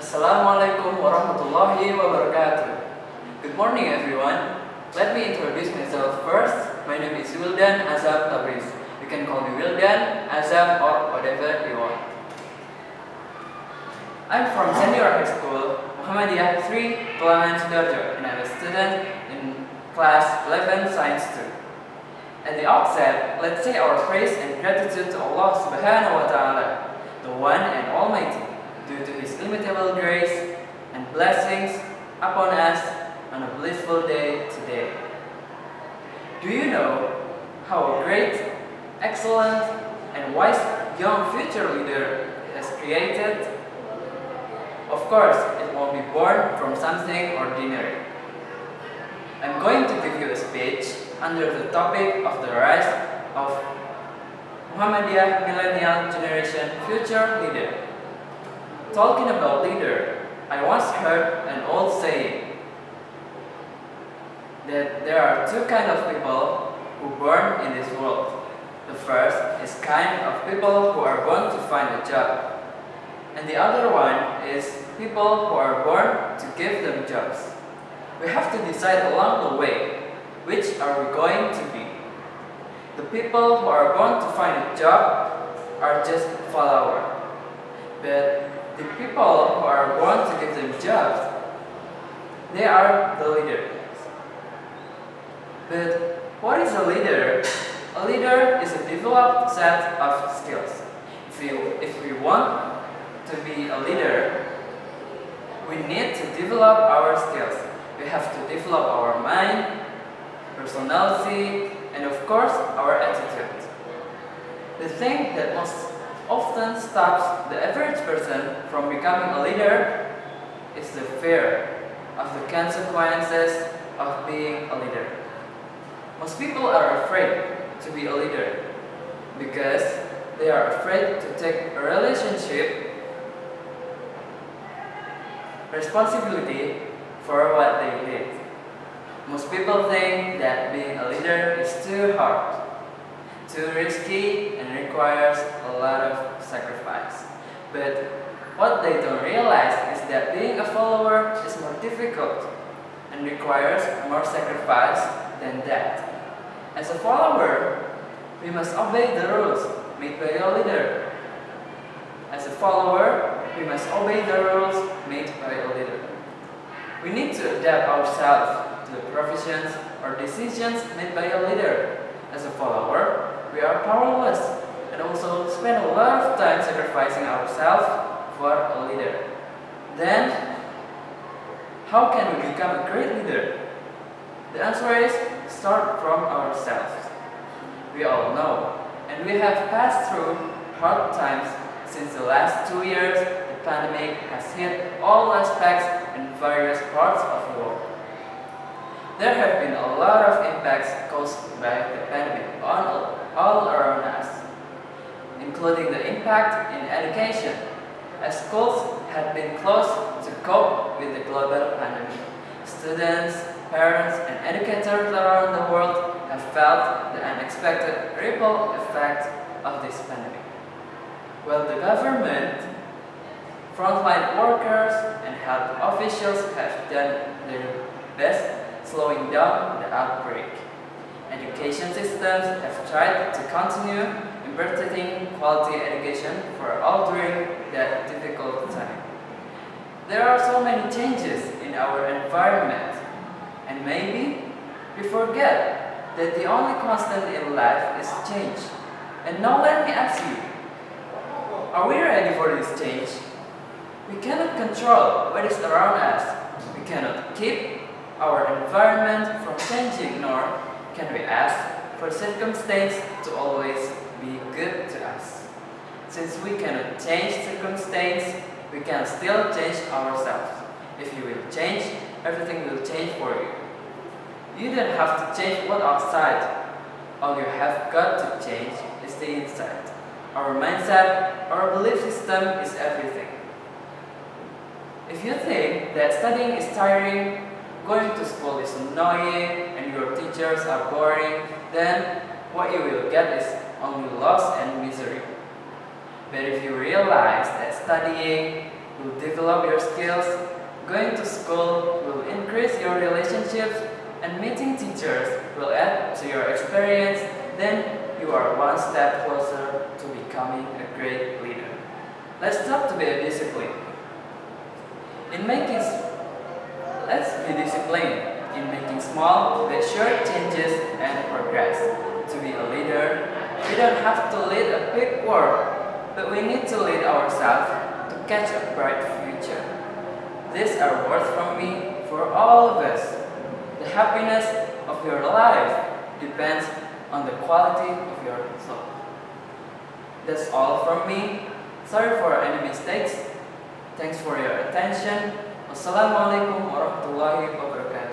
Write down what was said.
Assalamualaikum warahmatullahi wabarakatuh. Good morning everyone. Let me introduce myself first. My name is Wildan Azam Tabriz. You can call me Wildan, Azam or whatever you want. I'm from Senior High School, Muhammadiyah 3, Tulangan, and I'm a student in class 11 Science 2. At the outset, let's say our praise and gratitude to Allah Subhanahu wa Ta'ala, the One and Almighty, due to His illimitable grace and blessings upon us on a blissful day today. Do you know how a great, excellent, and wise young future leader has created? Of course, it won't be born from something ordinary. I'm going to give you a speech under the topic of the rise of Muhammadiyah Millennial Generation Future Leader. Talking about leader, I once heard an old saying that there are two kinds of people who born in this world. The first is kind of people who are born to find a job, and the other one is people who are born to give them jobs. We have to decide along the way, which are we going to be? The people who are born to find a job are just followers, but the people who are born to give them jobs, they are the leaders. But what is a leader? A leader is a developed set of skills. If we want to be a leader, we need to develop our skills. We have to develop our mind, personality, and of course, our attitude. The thing that most often stops the average person from becoming a leader is the fear of the consequences of being a leader. Most people are afraid to be a leader because they are afraid to take a relationship responsibility for what they did. Most people think that being a leader is too hard, too risky, and requires a lot of sacrifice. But what they don't realize is that being a follower is more difficult and requires more sacrifice than that. As a follower, we must obey the rules made by a leader. As a follower, we must obey the rules made by a leader. We need to adapt ourselves to the provisions or decisions made by a leader. As a follower, we are powerless and also spend a lot of time sacrificing ourselves for a leader. Then, how can we become a great leader? The answer is start from ourselves. We all know, and we have passed through hard times since the last 2 years. The pandemic has hit all aspects and various parts of the world. There have been a lot of impacts caused by the pandemic on all around us, including the impact in education, as schools had been closed to cope with the global pandemic. Students, parents, and educators around the world have felt the unexpected ripple effect of this pandemic. While the government, frontline workers, and health officials have done their best slowing down the outbreak, education systems have tried to continue imparting quality education for all during that difficult time. There are so many changes in our environment, and maybe we forget that the only constant in life is change. And now let me ask you, are we ready for this change? We cannot control what is around us. We cannot keep our environment from changing, nor can we ask for circumstance to always be good to us. Since we cannot change circumstance, we can still change ourselves. If you will change, everything will change for you. You don't have to change what's outside. All you have got to change is the inside. Our mindset, our belief system is everything. If you think that studying is tiring, going to school is annoying, and your teachers are boring, then what you will get is only loss and misery. But if you realize that studying, will develop your skills, going to school will increase your relationships, and meeting teachers will add to your experience. Then you are one step closer to becoming a great leader. Let's talk to be a discipline. Let's be disciplined in making small but sure changes and progress. To be a leader, we don't have to lead a big world, but we need to lead ourselves to catch a bright future. These are words from me for all of us. The happiness of your life depends on the quality of your soul. That's all from me. Sorry for any mistakes. Thanks for your attention. Wassalamualaikum warahmatullahi wabarakatuh.